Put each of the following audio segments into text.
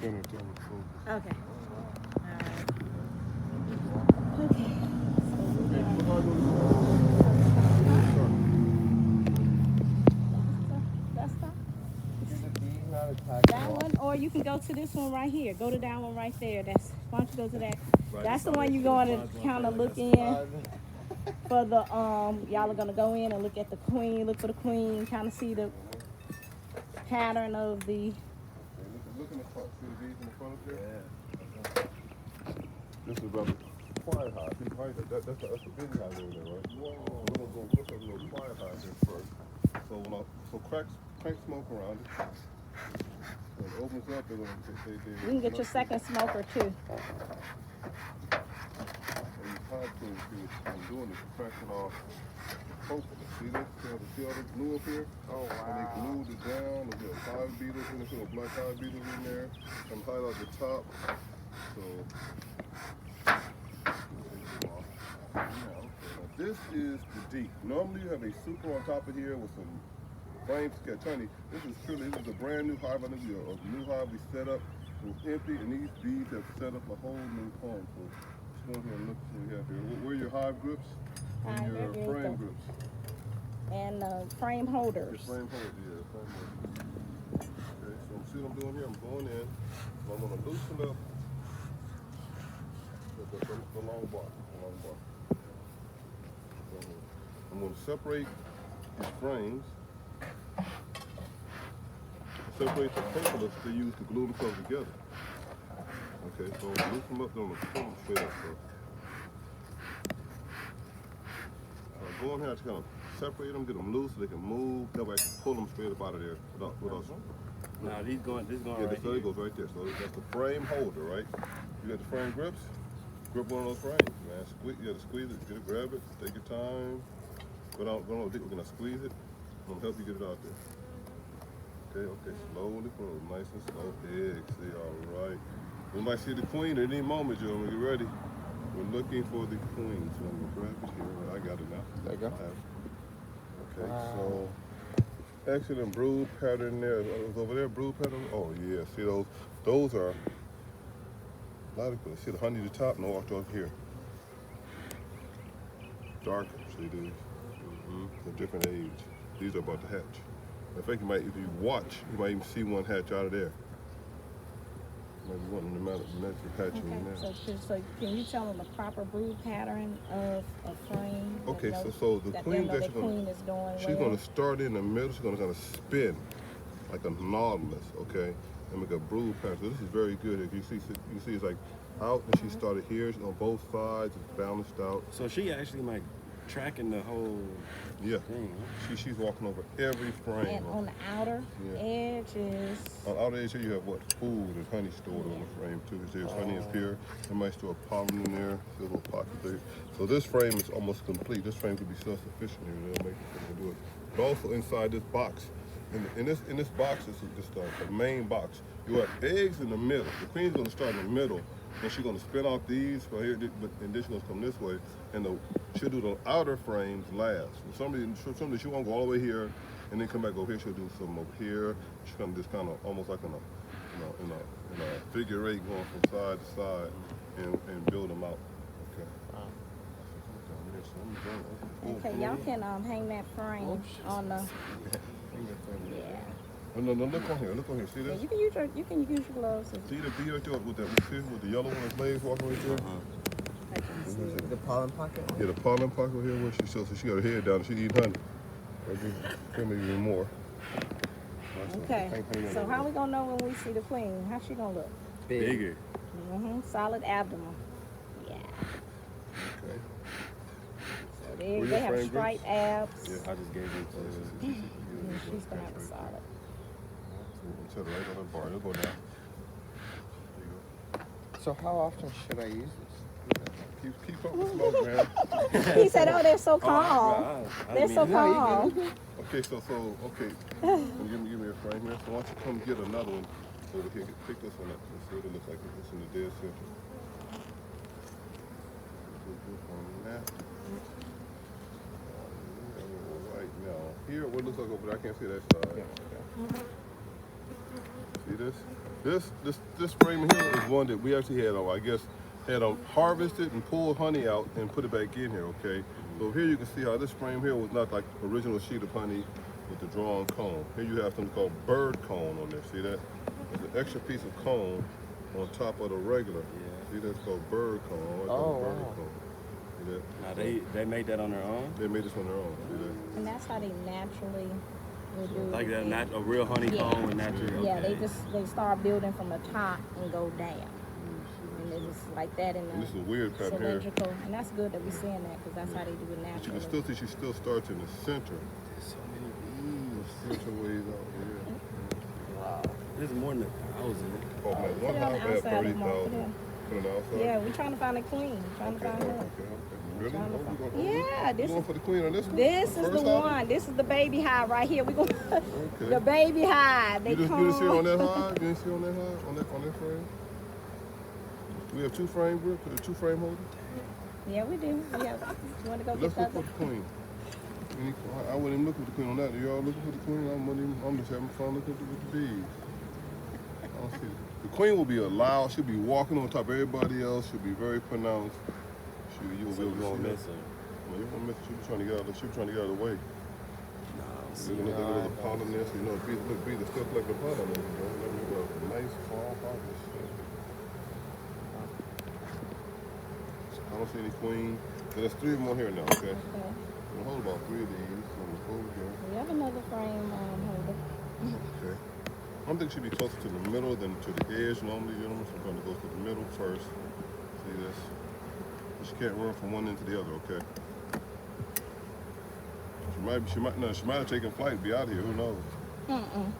center to focus. Okay. All right. Okay. That's fine. That one, or you can go to this one right here. Go to that one right there. Why don't you go to that? That's the one you're going to kind of look in for the y'all are gonna go in and look at the queen, look for the queen, kind of see the pattern of the. Look in the front. See the bees in the front of there? Yeah. This is about the quiet hive. See, that's the busy hive over there, right? Whoa. We're gonna go look at the little quiet hive here first. So crank smoke around it. When it opens up, they're gonna You can get your second smoker too. Hive tools, see what I'm doing is cracking off the poker. See this? See all this glue up here? Oh wow. And they glued it down. There's little hive beetles in there, little black hive beetles in there. Some highlight the top. So this is the deep. Normally you have a super on top of here with some frames to catch honey. This is a brand new hive. I think a new hive we set up. It was empty, and these bees have set up a whole new comb. So let's go ahead and look what we have here. Where are your hive grips and your frame grips? And frame holders. Your frame holders, yeah, frame holders. Okay, so see what I'm doing here? I'm going in. So I'm going to loosen up the long bar. I'm going to separate these frames. Separate the paper to use to glue themselves together. Okay, so loosen them up, then I'm going to pull them straight up. So go on here to kind of separate them, get them loose so they can move. That way I can pull them straight up out of there without. No, this going yeah, right here. Yeah, it goes right there. So that's the frame holder, right? You got the frame grips. Grip one of those frames, man. You got to squeeze it, get it, grab it, take your time. We're gonna squeeze it. I'm gonna help you get it out there. Okay, slowly pull it, nice and slow. See, all right. We might see the queen at any moment, Joe. When you're ready, we're looking for the queen. So I'm gonna grab it here. I got it now. There you go. Okay, so excellent brood pattern there. Is over there brood pattern? Oh yeah, see those are. A lot of people see the honey at the top, no walked over here. Darker, see these? A different age. These are about to hatch. In fact, if you watch, you might even see one hatch out of there. Might be one in the hatching now. So can you tell them the proper brood pattern of a frame? Okay, so the queen is doing. She's going to start in the middle. She's going to kind of spin like a nautilus, okay? And make a brood pattern. So this is very good. If you see it's like out, and she started here. She's on both sides. It's balanced out. So she actually like tracking the whole thing. She's walking over every frame. And on the outer edges. On the outer edge here you have what? Food and honey stored on the frame too. There's honey up here. They might store pollen in there. There's a little pocket there. So this frame is almost complete. This frame could be self-sufficient here. They'll make it so they can do it. But also inside this box. In this box is just the main box. You have eggs in the middle. The queen's going to start in the middle, and she's going to spin out these right here, and then she's going to come this way, and she'll do the outer frames last. Somebody she won't go all the way here, and then come back over here. She'll do some over here. She's going to just kind of almost like in a figure eight, going from side to side, and build them out. Okay. Okay, y'all can hang that frame on the. No, look on here. See this? Yeah, you can use your gloves. See the bee right there with the yellow one, his legs walking right there? The pollen pocket? Yeah, the pollen pocket here where she got her head down and she eating honey. Maybe even more. Okay. So how we gonna know when we see the queen? How's she gonna look? Bigger. Solid abdomen. Yeah. Okay. So they have striped abs. Yeah, I just gave it to She's gonna have a solid. Set it right on the bar. It'll go down. So how often should I use this? Keep up the smoke, man. He said, "Oh, they're so calm. They're so calm." Okay, so give me a frame here. So why don't you come get another one over here? Pick this one up. Let's see what it looks like. It's in the dead center. Right now, here what it looks like over there. I can't see that side. See this? This frame here is one that we actually had, I guess, had harvested and pulled honey out and put it back in here. Okay. So here you can see how this frame here was not like the original sheet of honey with the drawn comb. Here you have something called bird cone on there. See that? There's an extra piece of cone on top of the regular. Yeah. See that's called bird cone. Bird cone. See that? Now they made that on their own? They made this on their own. See that? And that's how they naturally will do Like it. that, a real honeycomb and natural. Yeah, Okay. they start building from the top and go down. And it's just like that in And this is a the weird pattern here. cylindrical. And that's good that we're seeing that because that's how they do it But you naturally. can still see she still starts in the center. There's so many bees. Center ways out here. Wow. There's more than 1,000. Oh man, Put one it on the hive had outside of 30,000. them. Put it outside? Yeah, we're trying to find a queen. Trying to find her. Really? Trying to Oh, find- we going, Yeah, this going is for the queen on this one? this is the First hive? one. This is the baby hive right here. We gonna Okay. the baby hive. They You just see her come. on that hive? You didn't see her on that hive? On that frame? We have two frame grips, two frame holders? Yeah, we do. We have. You want to go Let's get look the for the queen. I wouldn't even look for the queen on that. Y'all looking for the queen? I'm just having fun looking with the bees. I don't see it. The queen will be loud. She'll be walking on top of everybody else. She'll be very pronounced. You will be able to see her. Well, you won't miss her. She'll be trying to get out of the way. Look at the pollen there. So you know, bees are still collecting pollen there. You know, let me go. Nice fall harvest. I don't see any queen. There's three of them on here now, okay? We'll hold about three of these. So we'll over here. We have another frame holder. Okay. I think it should be closer to the middle than to the edge normally, gentlemen. So we're going to go to the middle first. See this? She can't run from one end to the other, okay? She might have taken flight and be out of here. Who knows?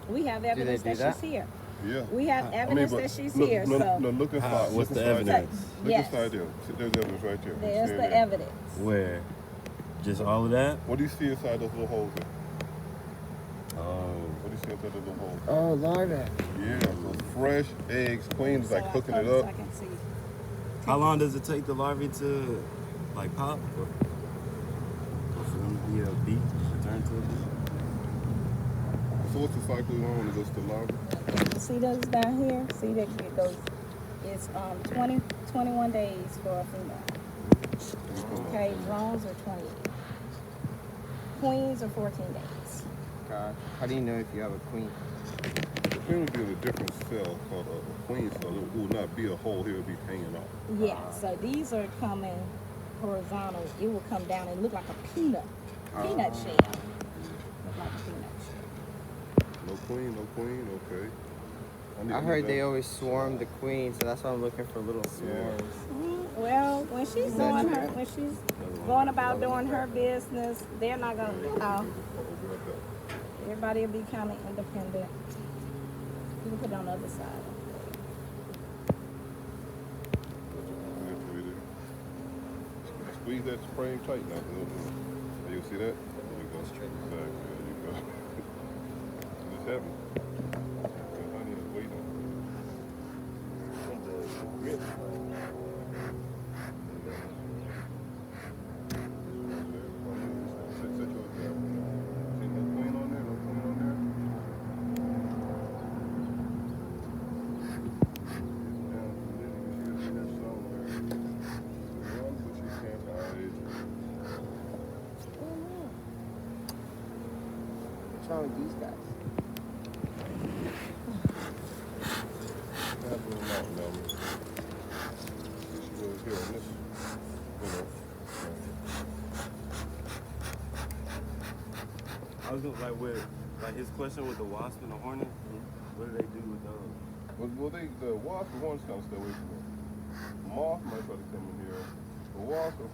We have evidence do that that? she's here. Yeah. We have evidence but that she's look, here. No, So no, look inside. What's look the inside evidence? There. Yes. Look inside there. See, there's evidence right there. there's See it the there. evidence. Where? Just all of that? What do you see inside those little holes there? Oh. What do you see inside those little holes? Oh, larvae. Yeah, those fresh eggs. Queen's So like I cooking it close up. so I can see. How long does it take the larvae to like pop? Or for them to be a bee? Turn to a bee? So what's the cycle on when it goes to larva? See those down here? See that it goes. It's 21 days for a female. Okay, drones are 28. Queens are 14 days. God. How do you know if you have a queen? The queen would be in a different cell called a queen cell. It will not be a hole here, it will be hanging off. Yeah, so these are coming horizontal. It will come down and look like a peanut. Peanut shell. Look like a peanut shell. No queen, okay. I heard they always swarm the queen, so that's why I'm looking for little swarms. Well, when she's going about doing her business, they're not gonna, everybody will be kind of independent. You can put it on the other side. Squeeze that spring tight now. You see that? There you go. Exactly. There you go. It's heavy. The honey is waiting. What's wrong with these guys? I was gonna like with like his question with the wasp and the hornet. What do they do with those? Well, the wasp and hornets kind of stay away from them. Moth might try to come in here. The wasp and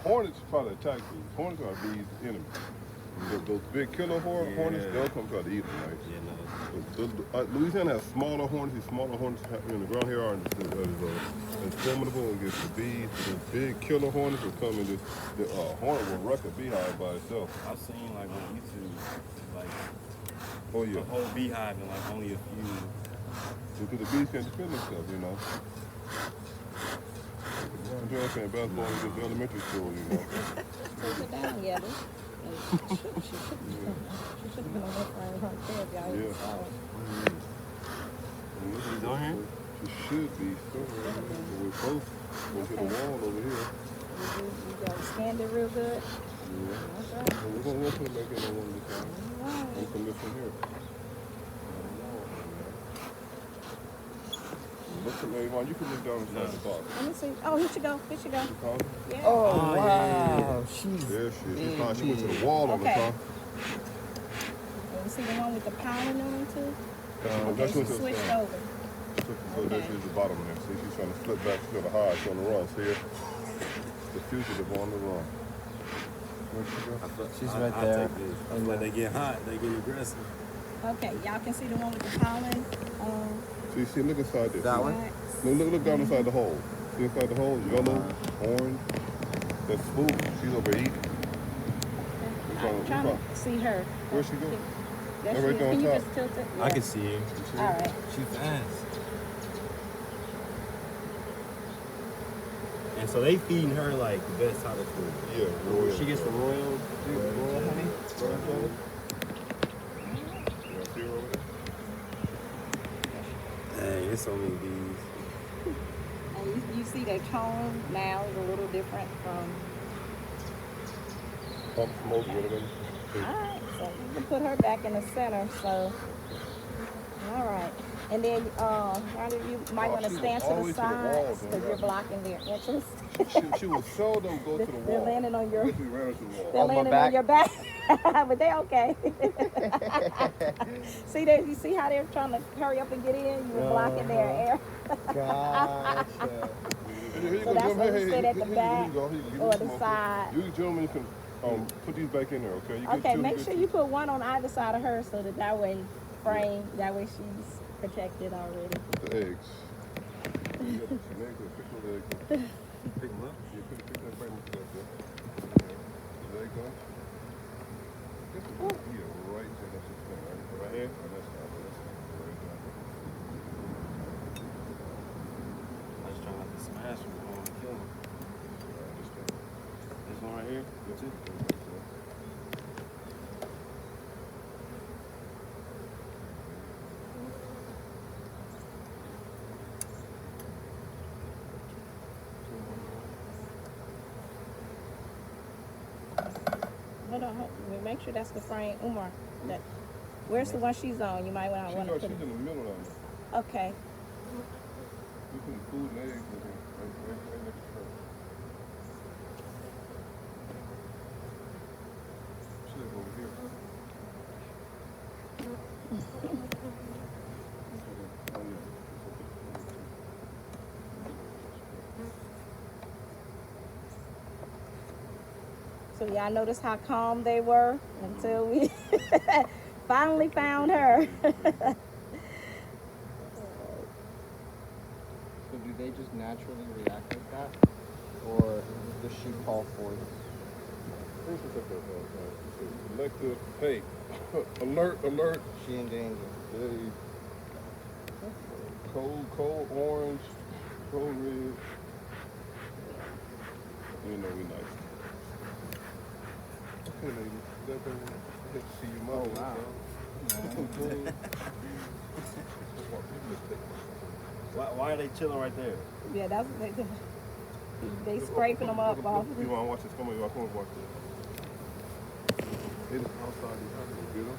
hornets try to attack these. Hornets are bees' enemies. Those big killer hornets, they'll come try to eat them, right? Yeah, no. Louisiana has smaller hornets. These smaller hornets in the ground here aren't as formidable against the bees. The big killer hornets will come in. The hornet will wreck a beehive by itself. I've seen like on YouTube, like Oh yeah, a whole beehive and like only a few. because the bees can't defend themselves, you know. I'm just saying, Baton is just elementary school, you know. Take it down, yeah. She should have been on that frame right there, y'all. Yeah. Oh. And this is She's on here? She should be somewhere. We're close. Go to the wall over here. You got scanned it real good. Yeah. Okay. And we're gonna put it back in on one of the time. Alright. And from this one here. Look at me, Yvonne. You can look down inside the box. Let me see. Oh, here she go. Here she go. You found her? Yeah. Oh, Oh, wow. yeah. She's There she is. She big, found. She went to big. the wall on the Okay. top. And you see the one with the pollen on it too? That's Okay, she what the switched sun. over. So this is the bottom there. See, she's trying to slip back. She's gonna hide. She's on the run. See it? The fugitive on the run. Where'd she go? She's I right take there. this. When they get hot, they get aggressive. Okay, y'all can see the one with the pollen. See, look inside there. That one? Look down inside the hole. See inside the hole? Yellow, orange. That's food. She's over eating. I'm trying to see her. Where'd she go? There Right she is. there on Can you top. just tilt it? I can see her. All right. She fast. And so they feeding her like the best type of food. Yeah, royal. She gets the royal honey. You see her over there? Dang, it's so many bees. And you see their tone now is a little different from. Pump smoke, whatever. Alright, so you can put her back in the center, so. Alright. And then, Rhonda, you might want to she stand was to the always to the sides walls, because you're right? blocking their entrance. She will seldom go to the They're wall. landing on your. Basically ran into the wall. They're On my landing back? on your back, but they're okay. See, you see how they're trying to hurry up and get in? You were blocking their air. Gotcha. Here you So go, that's Jim. why Hey, you sit at the here back you go. Here you go. or Give the me some side. more. You gentlemen can put these back in there, okay? You get Okay, two, make get sure two. you put one on either side of her so that way frame, that way she's protected already. The eggs. You got some eggs, pick those eggs up. Pick them up. You pick that frame up there. The eggs on? Yeah, right there. That's the thing, right? Right here? Oh, that's not right there. I was trying not to smash them before I kill them. This one right here. That's it. Hold on, make sure that's the frame. Umar, where's the one she's on? You might want to She's put in it. the middle of it. Okay. You put food and eggs in here. Right next to her. She live over here. Oh, yeah. So y'all notice how calm they were until we finally found her. So do they just naturally react like that? Or does she call for it? First, what's up there? Selective. Hey, alert, alert. She in danger. Hey. Cold orange, cold red. You know we nice. Okay, lady. That baby. Good to see you, mom. Oh, wow. Why are they chilling right there? Yeah, that's they scraping them up off. You want to watch this? Come on, come and watch this. It is outside these houses. Get them.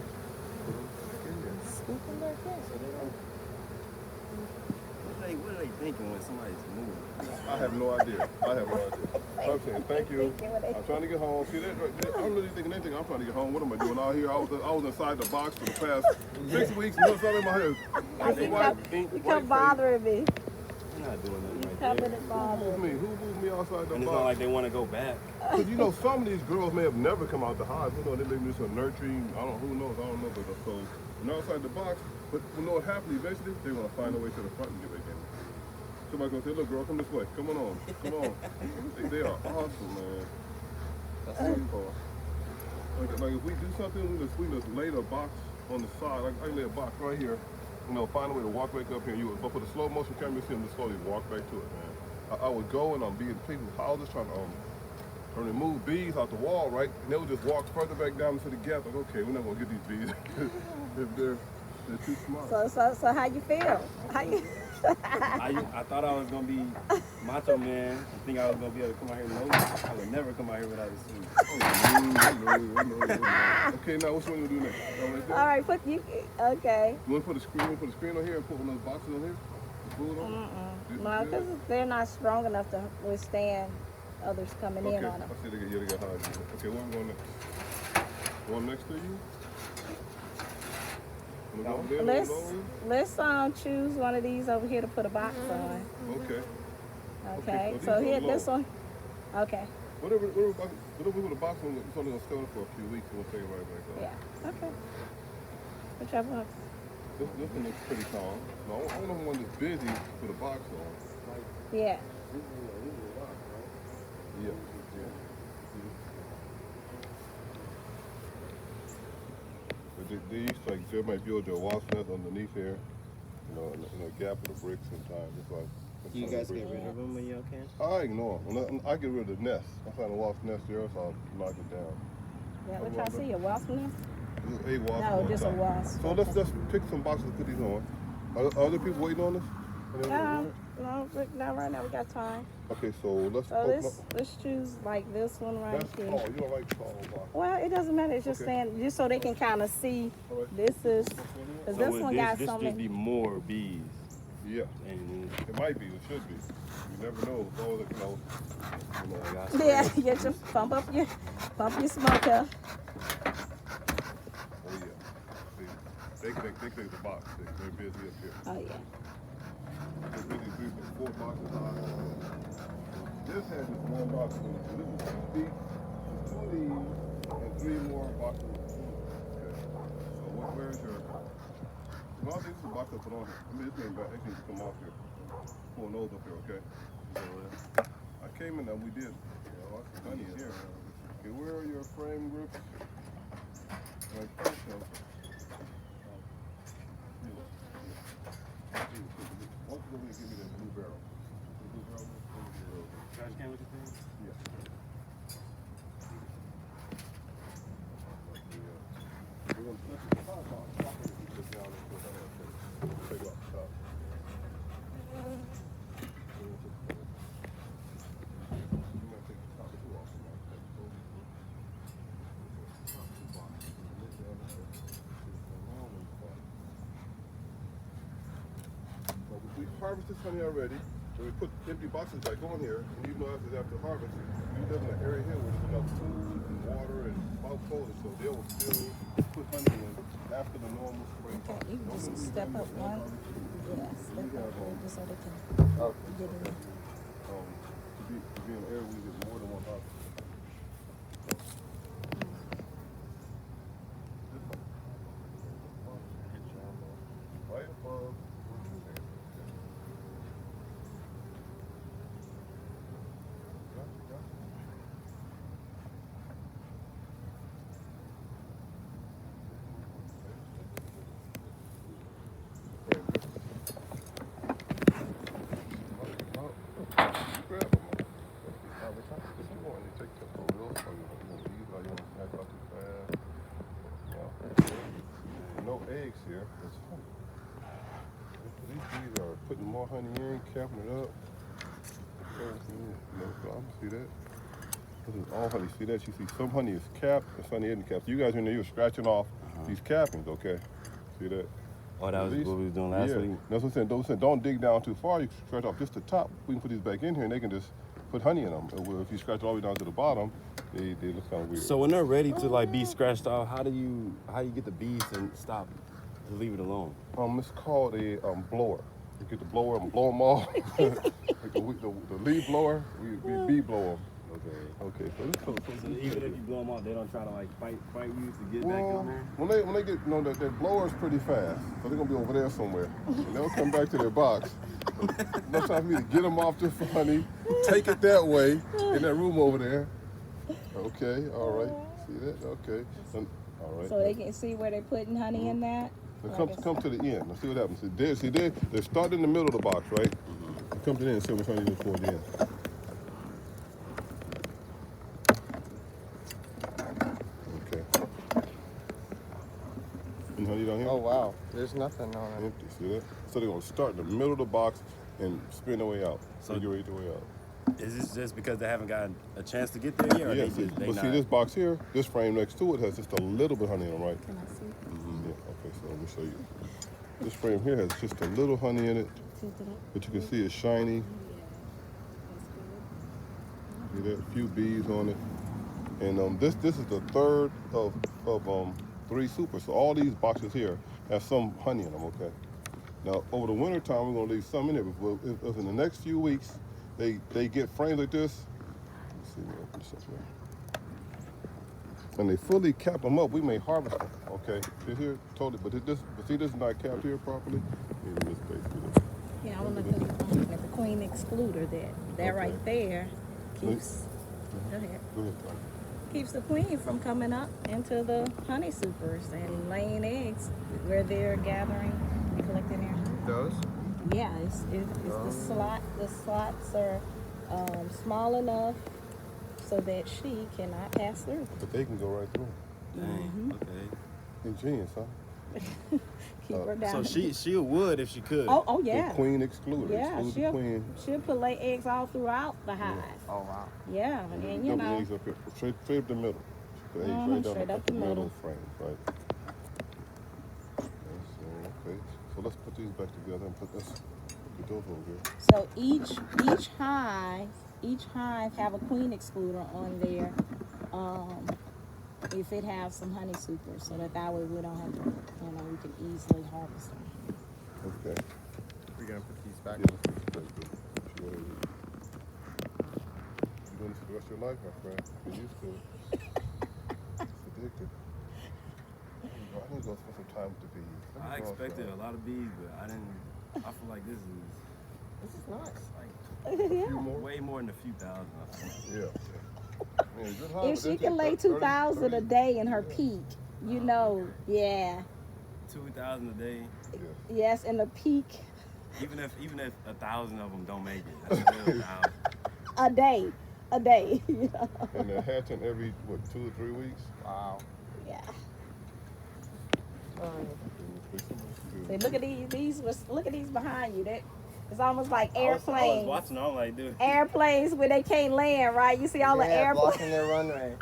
Put them back in there. Scoop them back in so they don't. What are they thinking when somebody's moving? I have no idea. I'm saying thank you. I'm trying to get home. See that? I'm really thinking anything. I'm trying to get home. What am I doing out here? I was inside the box for the past 6 weeks. What's all in my head? You come bothering me. They're not doing nothing You right coming there. and bothering me. Who moved me outside the And it's not box? like they want to go back. Because you know, some of these girls may have never come out the hive. Who knows? They may be just a nurturing. I don't. Who knows? I don't know. But so when they're outside the box, but you know what happens eventually? They're gonna find a way to the front and get back in. Somebody's gonna say, "Look, girl, come this way. Come on, come on." They are awesome, man. That's so cool. Like if we do something, we just lay the box on the side. Like I lay a box right here. You know, find a way to walk back up here. But for the slow motion camera, you see them just slowly walk back to it, man. I would go and be in people's houses trying to remove bees out the wall, right? And they would just walk further back down into the gap. Like, okay, we're not gonna get these bees if they're too smart. So how you feel? I I thought I was gonna be macho man. I think I was gonna be able to come out here and know. I would never come out here without a suit. Okay, now which one you do next? Right there? All right, put you. Okay. You want to put a screen? Put a screen on here and put one of those boxes on here. Food on? No, because they're not strong enough to withstand others coming in on them. I see they got high. Okay, where we going next? One next to you? Let's choose one of these over here to put a box on. Okay. Okay. Okay, So here, this one. Okay. Whatever we put a box on, it's only gonna stay on for a few weeks and we'll take it right back up. Yeah. Okay. Whichever one. This one looks pretty calm. No, I don't know one that's busy to put a box on. Yeah. Yeah. But they used to, like, they might build your wasp nest underneath here, you know, in a gap of the bricks sometimes. It's like, Do you guys get rid of them when you can? I ignore them. I get rid of the nest. I find a wasp nest there, so I'll knock it down. Yeah, what y'all see? A wasp nest? Just a wasp. No, just a wasp. So let's just pick some boxes and put these on. Are other people waiting on us? No, not right now. We got time. Okay, so let's let's choose like this one right That's here. tall. You don't like tall boxes. Well, it doesn't matter. It's just saying, just so they can kind of see. This is, because this one got this so just many. be more bees. Yeah, And it might be. It should be. You never know. It's all that, I got Yeah, get your pump up your smoker. Oh yeah. See, they take the box. They're busy up here. Oh yeah. There's really 3 or 4 boxes high. This has just one box in it. So this is 2 feet, 2 of these, and 3 more boxes. Okay. So where's your? No, this is a box I put on here. I mean, this ain't bad. It needs to come off here. Pull those up here, okay? So, I came in and we did. Honey here. Okay, where are your frame grips? Like first one. Why don't you go ahead and give me that blue barrel? The blue barrel? Trash can with the thing? Yeah. We're going to put the top on. Put down and put that on. Take off the top. You might take the top two off. We harvested honey already, and we put empty boxes back on here, and even though after harvest, we live in an area here where there's enough food and water and about quota, so they will still put honey in after the normal spring. Okay, you can just step up one. Yeah, step up one just so they can get in. To be in an area where we get more than one harvest. Right above. No eggs here. These bees are putting more honey in, capping it up. No problem. See that? This is all honey. See that? You see some honey is capped and some honey isn't capped. You guys in there, you're scratching off these cappings, okay? See that? Oh, that was what we was doing last week? That's what I'm saying. Don't dig down too far. You can scratch off just the top. We can put these back in here and they can just put honey in them. If you scratch all the way down to the bottom, they look kind of weird. So when they're ready to like be scratched off, how do you get the bees to stop, to leave it alone? It's called a blower. You get the blower and blow them all. Like the leaf blower, we bee blow them. Okay. So even if you blow them off, they don't try to like fight you to get back in there? When they get, their blower's pretty fast, so they're gonna be over there somewhere, and they'll come back to their box. No time for me to get them off just for honey. Take it that way in that room over there. Okay, all right. See that? Okay. All right. So they can see where they're putting honey in that. Now come to the end. Let's see what happens. They're starting in the middle of the box, right? Come to the end and see which honey is toward the end. Okay. And honey honey down here? Oh wow, there's nothing on it. Empty, see that? So they're gonna start in the middle of the box and spin their way out. So So- get ready to way out. Is this just because they haven't gotten a chance to get there yet? Or Yeah, they but not? see this box here, this frame next to it has just a little bit of honey in it, right? Can I see? Yeah, okay, so let me show you. This frame here has just a little honey in it, Tilt it up. but you can see it's shiny. Yeah, that's good. See that? A few bees on it. And this is the third of 3 supers. So all these boxes here have some honey in them, okay? Now, over the winter time, we're gonna leave some in there, but if in the next few weeks they get frames like this, let's see, let me open this up here. And they fully cap them up, we may harvest them, okay? See here, totally, but see this is not capped here properly? Maybe this place, Yeah, I want to look at the queen excluder that right there keeps, go ahead, Go ahead, Tom. keeps the queen from coming up into the honey supers and laying eggs where they're gathering and collecting their honey. Those? Yeah, it's the slots are small enough so that she cannot pass through. But they can go right through. Dang. Okay. Ingenious, huh? Keep her down. So she would if she could. Oh The yeah. queen excluded. Yeah, Exclude the queen. she'll put lay eggs all throughout the hive. Oh wow. Yeah, and you Double know, eggs up here, straight up the middle. Put eggs Mhm, right down straight up the middle. frame, right? Okay, so let's put these back together and put those over here. so each hive have a queen excluder on there. If it has some honey supers, so that way we don't have to, we can easily harvest them. Okay. We're gonna put these back. Yeah, let's put this back together. You're doing this for the rest of your life, my friend. Get used to it. It's addictive. I need to go spend some time with the bees. I expected a lot of bees, but I didn't. I feel like this is nice. like Yeah. way more than a few thousand. I feel like. Yeah. Man, good hive, If but she that's can lay 2,000 a day in her peak, yeah. 2,000 a day. Yes, in the peak Even if 1,000 of them don't make it, that's still 1,000. a day. And they're hatching every, 2 or 3 weeks? Wow. Yeah. Good. See, look at these behind you. It's almost like I was airplanes. watching, I'm like, dude. Airplanes where they can't land, right? You see all the airplanes blocking their runway.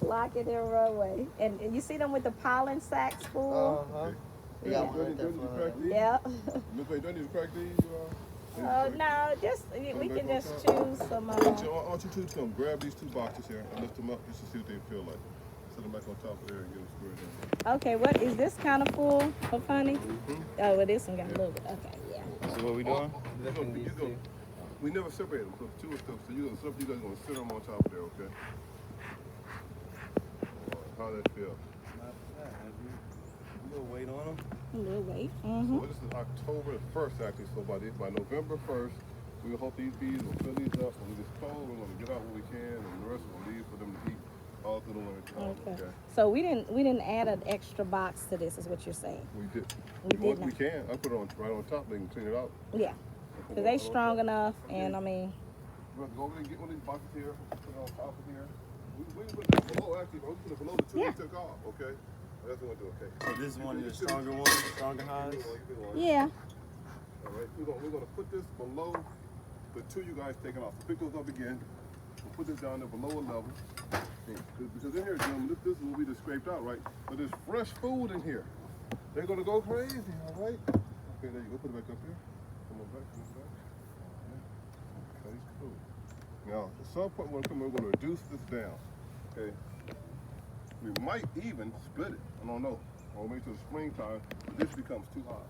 blocking their runway, and you see them with the pollen sacks full. Uh-huh. Yeah, Yeah. do I need to crack these? Yeah. Look, wait, do I need to crack these? No, just we can just choose some. I want you two to come grab these 2 boxes here and lift them up just to see what they feel like. Set them back on top of there and get them squared in. Okay, what is this kind of full of honey? Oh, well, this one got a little bit. Okay, yeah. So what we doing? Lifting these two. We never separate them, so 2 are stuff. So you guys are gonna sit them on top of there, okay? How that feel? A little weight on them. A little weight. So this is October 1st actually. So by November 1st, we hope these bees will fill these up. When it's cold, we're gonna get out what we can, and the rest we'll leave for them to eat all through the winter time. Okay. So we didn't add an extra box to this, is what you're saying? We did. We did We not. can. I put it on right on top. They can clean it out. Yeah. Cause they strong enough, and I mean. We're gonna go over there and get one of these boxes here. Put it on top of here. We put it down below. Actually, we put it below the 2 Yeah. we took off. Okay. That's what we're gonna do. Okay. So this is one of the stronger ones, stronger hives. Yeah. All right. We're gonna put this below the 2 you guys taking off. So pick those up again. We'll put this down there below a level. Because in here, gentlemen, this is what we just scraped out, right? But there's fresh food in here. They're gonna go crazy, all right? Okay, there you go. Put it back up here. Come on back. Okay, cool. Now, at some point we're gonna reduce this down. Okay. We might even split it. I don't know. Or maybe to the springtime, this becomes too high.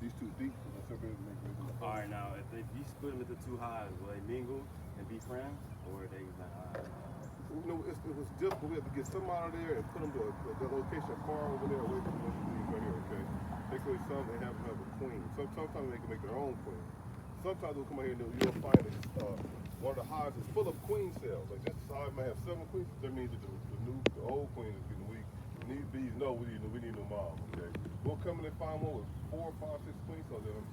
These 2 deep, so they're separated to make it. All right, now if you split them into 2 hives, will they mingle and be friends, or are they not? You know, it was difficult. We had to get some out of there and put them to a location far over there away from this thing right here, okay? Take away some and have them have a queen. Sometimes they can make their own queen. Sometimes they'll come out here and you'll find that one of the hives is full of queen cells. Like this hive might have 7 queens. That means that the old queen is getting weak. And these bees know we need new mom, okay? We'll come in and find one with 4, 5, 6 queen cells in them.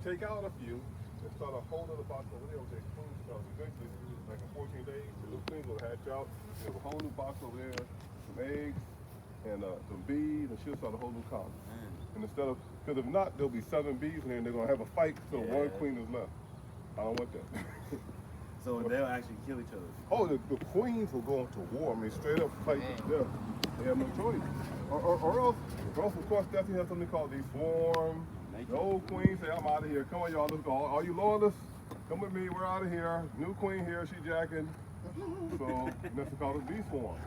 Take out a few and start a whole other box over there with their queen cells. Eventually, like in 14 days, the new queen will hatch out. You have a whole new box over there, some eggs, and some bees, and she'll start a whole new colony. And instead of, because if not, there'll be 7 bees in there, and they're gonna have a fight till one queen is left. I don't want that. So they'll actually kill each other. Oh, the queens will go into war. I mean, straight up fight to death. They have no choice. Or else, of course, definitely have something called the swarm. The old queen say, I'm out of here. Come on, y'all, let's go. Are you loyalists? Come with me, we're out of here. New queen here, she jacking. So that's called a bee swarm.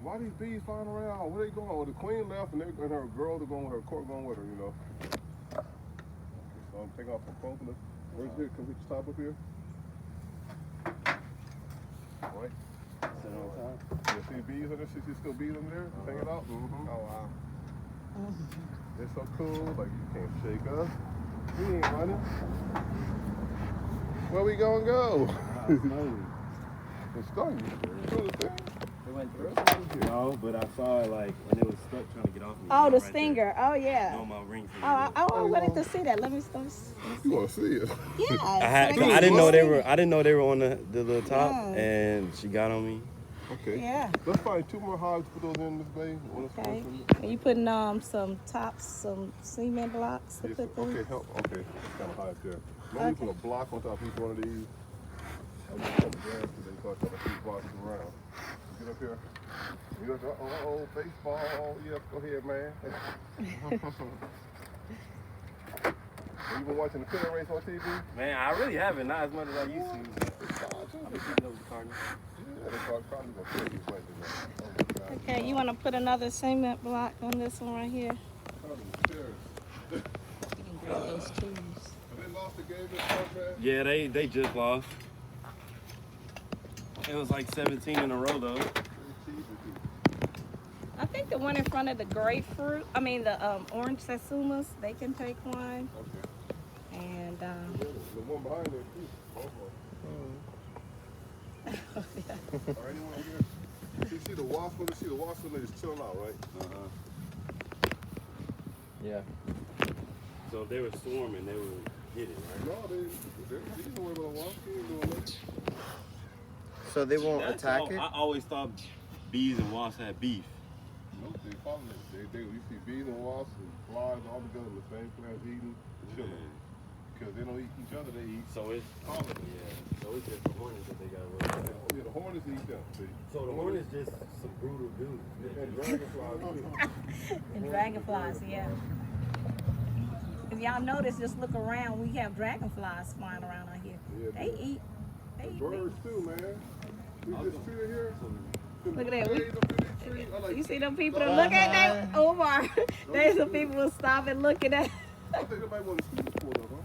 Why these bees flying around? Where they going? Well, the queen left and her girls are going with her, court going with her, you know. So I'm taking off some propolis. Where's it? Can we stop up here? All right. Sit on top. You see bees under there? See still bees under there? Just hanging out? Oh wow. It's so cool, like you can't shake us. We ain't running. Where we gonna go? It's starting. You feel the thing? It went through? No, but I saw it like when it was stuck trying to get off me. Oh, the right stinger. there. Oh, yeah. On my ring finger. Oh, I wanted to see that. Let me see. You wanna see it? Yeah. I didn't know they were. I didn't know they were on the little top, and she got on me. Okay. Yeah. Let's find 2 more hives to put those in this bay. Okay. Are you putting some tops, some cement blocks to Yes, put these? okay, help. Okay, kind of hive there. Maybe put a block on top of each one of these. I'm just going to grab today, so I try to keep blocking around. Get up here. You go, uh-oh, baseball. Yep, go ahead, man. Have you been watching the killer race on TV? Man, I really haven't. Not as much as I used to. I've been keeping up with the Cardinals. Yeah, they probably going to kill you right there. Okay, you want to put another cement block on this one right here? Sure. You can grab those tubes. Have they lost the game this contract? Yeah, they just lost. It was like 17 in a row though. I think the one in front of the grapefruit, the orange satsumas, they can take one. Okay. And The one behind there, too. Or anyone here? You see the wasp one? You see the wasp one? They're just chilling out, right? Yeah. So they were swarming, they were hitting, right? No, they don't worry about a wasp. They ain't doing nothing. So they won't That's attack all. it? I always thought bees and wasps had beef. Nope, they follow it. You see bees and wasps and flies all together in the same plant eating and chilling. Because they don't eat each other, they eat. So it's so it's just the hornets that they got worried about. Yeah, the hornets eat them. See? So the hornets just some brutal dudes. And dragonflies too. And dragonflies, yeah. If y'all notice, just look around. We have dragonflies flying around out here. Yeah, They eat. They and eat. birds too, man. See this tree right here? Look at that. You see them people that Oh, look at that? Omar. There's some people who stop and look at that. I think they might want to see this for them, huh?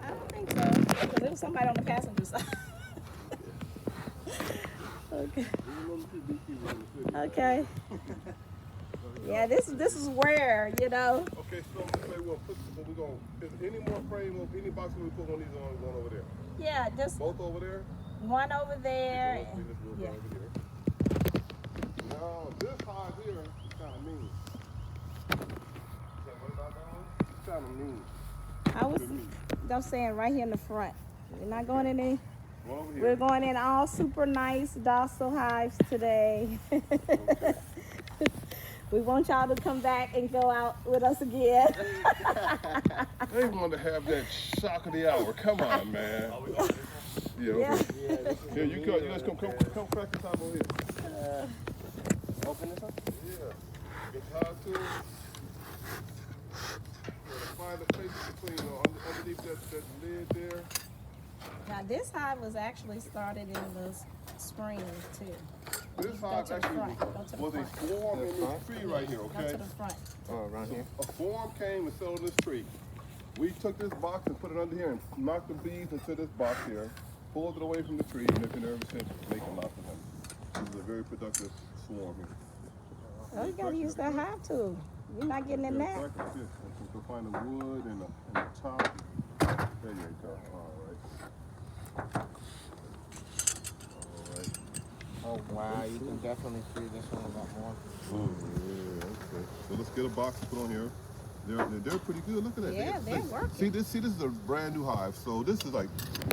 I don't think so. Because there was somebody on the passenger side. Okay. Okay. Yeah, this is where, Okay, so we're gonna is any more frame of any box we put on these on one over there? Yeah, just Both over there? one over there. Yeah. Now this hive here is kinda mean. What about that one? It's kinda mean. I'm saying right here in the front. We're not going in any. One over here. We're going in all super nice, docile hives today. Okay. We want y'all to come back and go out with us again. They want to have that shock of the hour. Come on, man. Yeah. Yeah. Here, you guys come crack this hive over here. Open this up? Yeah. Get high to it. Find the place between underneath that lid there. Now this hive was actually started in the spring too. This Go hive to the actually front. Go to the was a front. swarm in this tree right here, Go okay? to the front. Oh, around here? A swarm came and settled in this tree. We took this box and put it under here and knocked the bees into this box here, pulled it away from the tree, and they've been there ever since making lots of honey. This is a very productive swarm here. Oh, you gotta use that hive tool. You're not getting in that. Exactly. Yes. And so we'll find the wood and the top. There you go. All right. Oh, wow. You can definitely see this one a lot more. Oh, yeah, okay. So let's get a box to put on here. They're pretty good. Look at that. Yeah, they're working. See this is a brand new hive. So this is like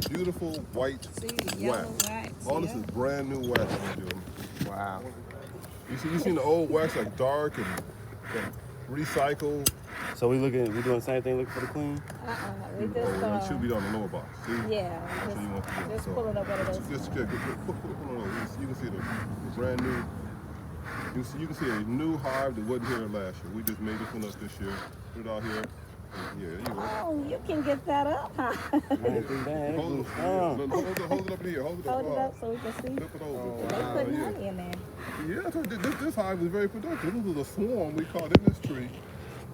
beautiful white See, yellow wax. wax. All this is brand new wax we're doing. Wow. You seen the old wax like dark and recycled. So we doing the same thing, looking for the queen? We Oh, just it should be on the lower box. See? yeah, That's what you want to do. just So, pulling up one of those. Just check. You can see the brand new. You can see a new hive that wasn't here last year. We just made this one up this year. Put it out here. Yeah, there you go. Oh, you can get that up, huh? Hold it up here. Hold it up. Hold it up so we can see. Flip it over. They put honey in there. Yeah, so this hive is very productive. This was a swarm we caught in this tree.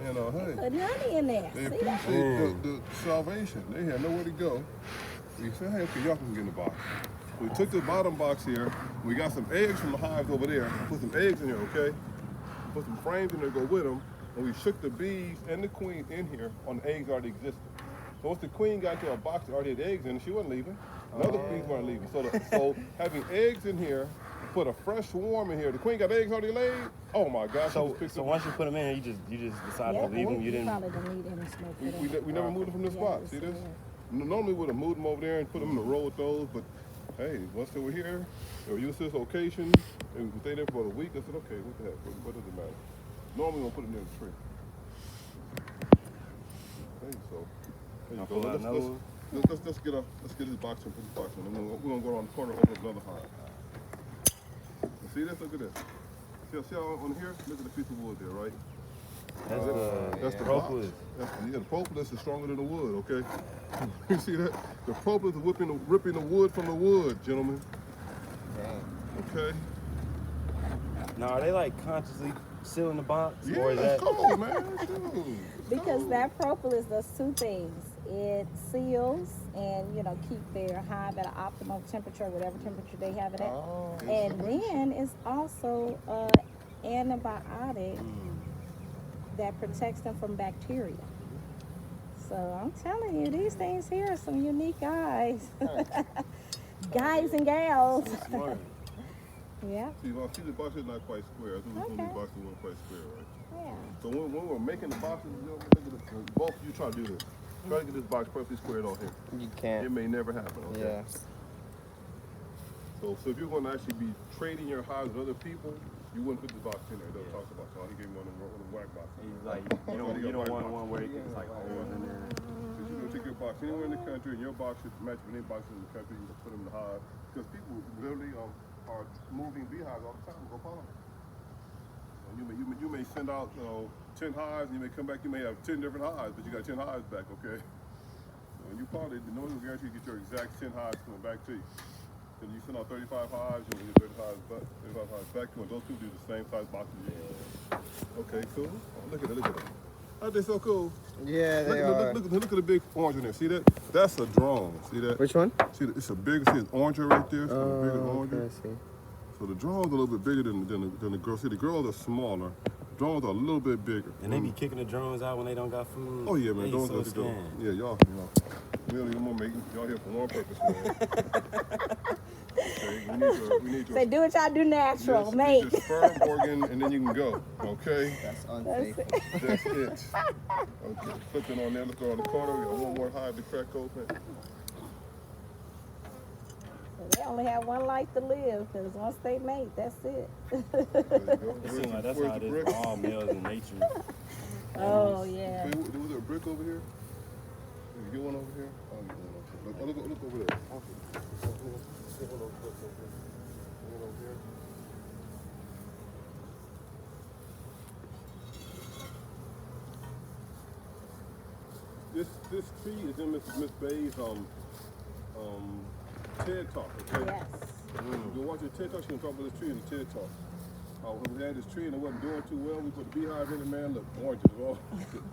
And hey, Put honey in there. they See that? appreciate the salvation. They had nowhere to go. We said, hey, okay, y'all can get in the box. We took the bottom box here. We got some eggs from the hives over there. Put some eggs in here, okay? Put some frames in there to go with them. And we shook the bees and the queen in here on the eggs already existed. So once the queen got to a box that already had eggs in it, she wasn't leaving. Another bees weren't leaving. So having eggs in here, put a fresh swarm in here. The queen got eggs already laid. Oh my gosh! So once you put them in, you just decided to leave them. You didn't. Probably don't need any smoke for that. We never moved them from this spot. See this? Normally we would have moved them over there and put them in a row with those, but hey, once they were here, they were used to this location, and we stayed there for about a week. I said, okay, what the heck? What does it matter? Normally we'll put them near the tree. Okay, so there you go. Let's get this box and put this box in. We're gonna go around the corner and open up another hive. See this? Look at this. See how on here? Look at the piece of wood there, right? That's the propolis. The propolis is stronger than the wood, okay? You see that? The propolis is ripping the wood from the wood, gentlemen. Okay? Now, are they like consciously sealing the box? Yeah, or is that... come on, man. Shoot. Because that propolis does two things. It seals and, keep their hive at an optimal temperature, whatever temperature they have it at. Oh, And then it's also an antibiotic that protects them from bacteria. So I'm telling you, these things here are some unique guys. Guys and gals. Smart. Yeah. See the box is not quite square. I think the box is quite square, right? Yeah. So when we're making the boxes, look at this. Both of you try to do this. Try to get this box perfectly squared on here. You can't. It may never happen, okay? Yeah. So if you're going to actually be trading your hives with other people, you wouldn't put the box in there. They'll talk about it. He gave me one of the whack boxes. He's like, you don't want one where it's like holes in there. If you're going to take your box anywhere in the country, and your box should match with any boxes in the country, you can put them in the hive. Because people literally are moving beehives all the time to go pollinate. You may send out 10 hives, and you may come back, you may have 10 different hives, but you got 10 hives back, okay? So when you pollinate, no one will guarantee you get your exact 10 hives coming back to you. Because you send out 35 hives, you'll get 35 hives back to you, and those two do the same size boxes. Okay, cool. Oh, look at it. Aren't they so cool? Yeah, they are. Look at the big orange in there. See that? That's a drone. See that? Which one? See, it's a bigger, see, it's oranger right there. So the bigger oranger. Okay, I see. So the drones are a little bit bigger than the girls. See, the girls are smaller. The drones are a little bit bigger. And they be kicking the drones out when they don't got food. Oh yeah, man. They Drones so are scam. Yeah, y'all. We don't even want to make y'all here for one purpose, man. Okay, we need your. Say, do what y'all do natural, Yes, mate. your sperm organ, and then you can go. Okay. That's unfaithful. That's it. Okay. Flipping on there. Let's go on the corner. We got one more hive to crack open. They only have one life to live, because once they mate, that's it. There you go. It seems like that's Where's how it the is brick? for all males in nature. Oh, yeah. Wait, was there a brick over here? Did you get one over here? Oh, you get one over here. Look over there. Get one over here. One over here. This tree is in Miss Bay's TED Talk, okay? Yes. If you watch your TED Talk, she can talk about this tree in the TED Talk. When we had this tree and it wasn't doing too well, we put the beehive in it, man. Look, oranges. Oh.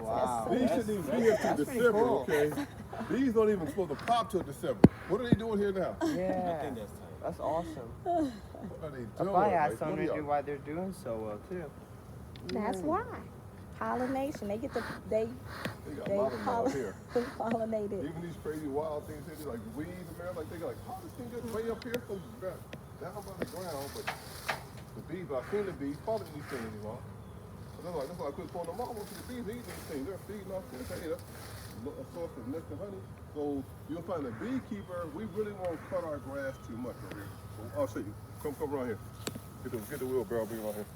Wow. These shouldn't even be here till December, cool. okay? These don't even supposed to pop till December. What are they doing here now? Yeah. That's awesome. What are they I doing? probably asked Like, some what are to y'all- do why they're doing so well too. That's why. Pollination. They get They got a lot of them out here. pollinated. Even these crazy wild things here, like weeds and man, like they got like, how this thing get way up here from down by the ground, but the bees, I've seen the bees following these things anymore. That's why I quit pulling them off. Most of the bees eat these things. They're feeding off this. Hey, that's a source of nectar honey. So you'll find a beekeeper, we really won't cut our grass too much over here. So I'll show you. Come around here. Get the wheelbarrow, bring it on here.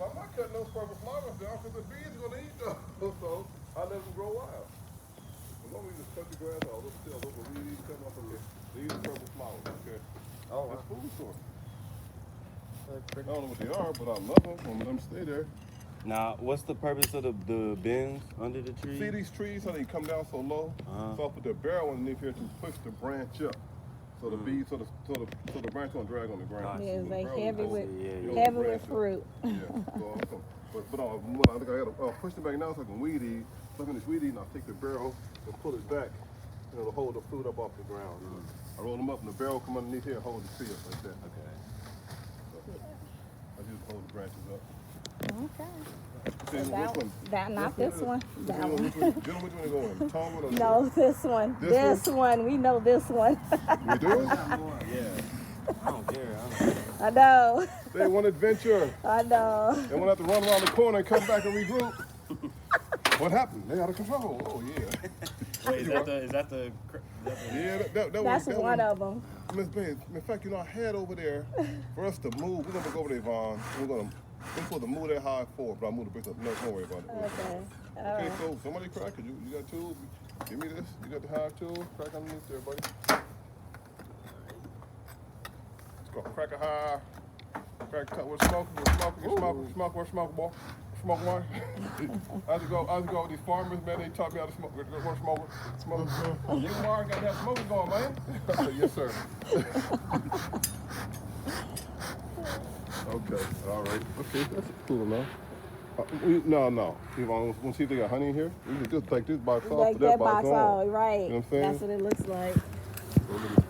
I'm not cutting those purple flowers down because the bees are going to eat those, so I let them grow wild. As long as you just cut the grass off, those weeds come up okay. These are purple flowers, okay? Oh, That's food source. wow. I don't know what they are, but I love them. I'm let them stay there. Now, what's the purpose of the bins under the tree? See these trees, how they come down so low? So I put the barrel underneath here to push the branch up. So the bees, so the branch won't drag on the ground. Yeah, So they the barrel heavy will with hold the heavy branch with up. fruit. Yeah, so I think I gotta push it back now so I can weed eat. So I finish weed eating, I'll take the barrel and pull it back, to hold the fruit up off the ground. I roll them up and the barrel come underneath here and hold the tree up like that. Okay. So I just hold the branches up. Okay. Okay, So which one? that not this one. That one. Which one you going? Tall one or No, this one. This one. We know this one. We do? Yeah. I don't care. I know. They want adventure. I know. They want to have to run around the corner and come back and regroup. What happened? They out of control. Oh, yeah. Wait, is that the Yeah, that That's one of them. Miss Bates, in fact, I had over there for us to move. We're going to go over there, Vaughn. We're supposed to move that high forward, but I moved the bricks up. No, don't worry about it. Okay. All Okay, right. so somebody crack it. You got tools? Give me this. You got the hive tool? Crack underneath there, buddy. Let's go. Crack a hive. Crack top. We're smoking. We're smoking. Smoke one. I used to go with these farmers, man. They taught me how to smoke. We're smoke. You Mark got that smoking going, man. I said, yes, sir. Okay, all right. Okay, that's cool enough. No. You want to see if they got honey in here? You can just take this box off. Like that box on. off, right. You know what I'm saying? That's what it looks like. So let me see.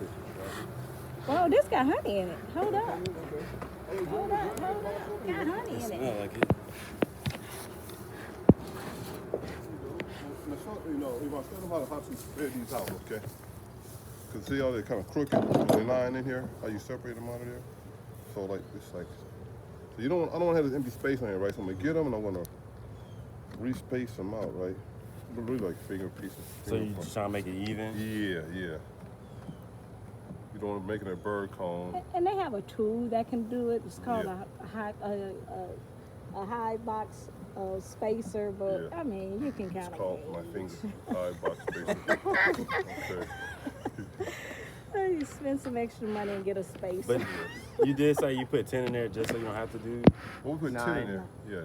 Oh, this got honey in it. Hold up. Hold up. Got honey in it. smell like it? You know, if I show them how to spread these out, okay? Because see how they're kind of crooked, they lying in here, how you separate them out of there? So like, it's like, so you don't, I don't want to have this empty space on here, right? So I'm going to get them and I'm going to re-space them out, right? Really like finger pieces. So you just trying to make it even? Yeah. You don't want to make it a bird cone. And they have a tool that can do it. It's called Yeah. a high box spacer, but Yeah. I mean, you can kind It's of. called my finger, high box spacer. Okay. You spend some extra money and get a spacer. But you did say you put 10 in there just so you don't have to do. Well, we put 10 9. in there. Yeah,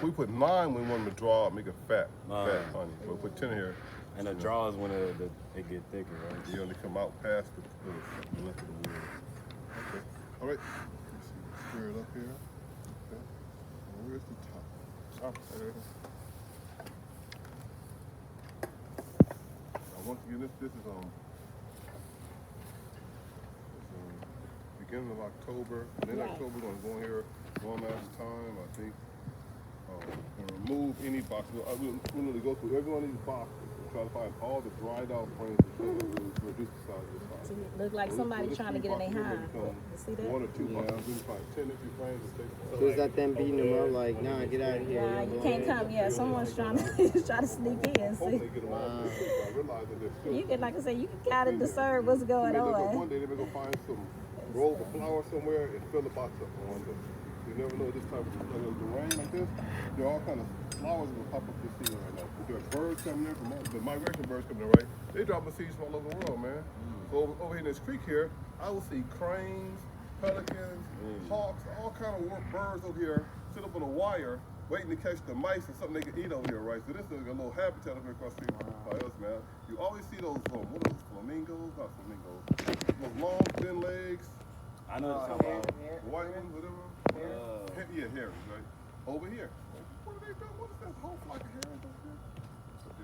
we put 9 when we want them to draw, make it fat honey. But we put 10 in here. And the draw is when it get thicker, right? You only come out past the length of the wood. Okay. All right. Let's see. Square it up here. Okay. And where's the top? Oh, there it is. Now, once again, this is beginning of October. And in Right. October, we're going to go in here one last time, I think. And remove any box. We'll really go through every one of these boxes and try to find all the dried out frames to reduce the size of the box. It look like somebody trying to get in their hive. You see that? 1 or 2 boxes. We can find 10 empty frames and take them. So is that them beating them up like, nah, get out of here. Nah, you can't come. Yeah, someone's trying to sneak in. Hopefully See, they get them all. I realize that they're still. you can, like I said, you can kind of discern what's going on. One day they may go find some roll of flour somewhere and fill the box up on one day. You never know this type of the rain like this. There are all kind of flowers that will pop up this season right now. There are birds coming in from the migration birds coming in, right? They dropping seeds from all over the world, man. So over here in this creek here, I will see cranes, pelicans, hawks, all kind of birds over here sit up on a wire waiting to catch the mice and something they can eat over here, right? So this is like a little habitat over here across the street by us, man. You always see those, what are those, flamingos? Not flamingos. Those long, thin legs. I know what you're talking about. White ones, whatever. Yeah, herons, right? Over here. What are they doing? What is that whole flock of herons over here?